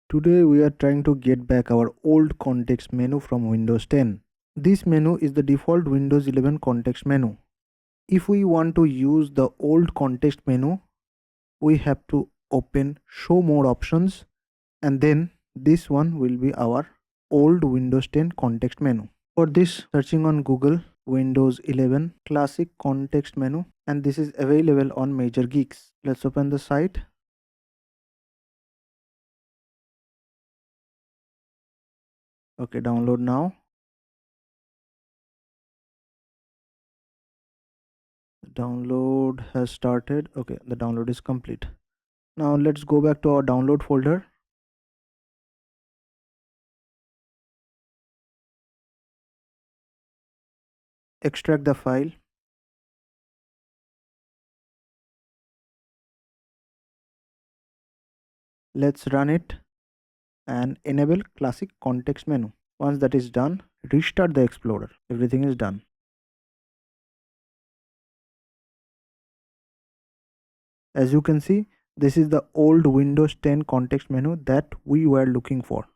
Today we are trying to get back our old context menu from Windows 10. This menu is the default Windows 11 context menu. If we want to use the old context menu, we have to open show more options, and then this one will be our old Windows 10 context menu. For this, searching on Google Windows 11 classic context menu, and this is available on Major Geeks. Let's open the site. Okay, download now. The download has started. Okay, the download is complete. Now let's go back to our download folder. Extract the file. Let's run it and enable classic context menu. Once that is done, restart the Explorer. Everything is done. As you can see, this is the old Windows 10 context menu that we were looking for.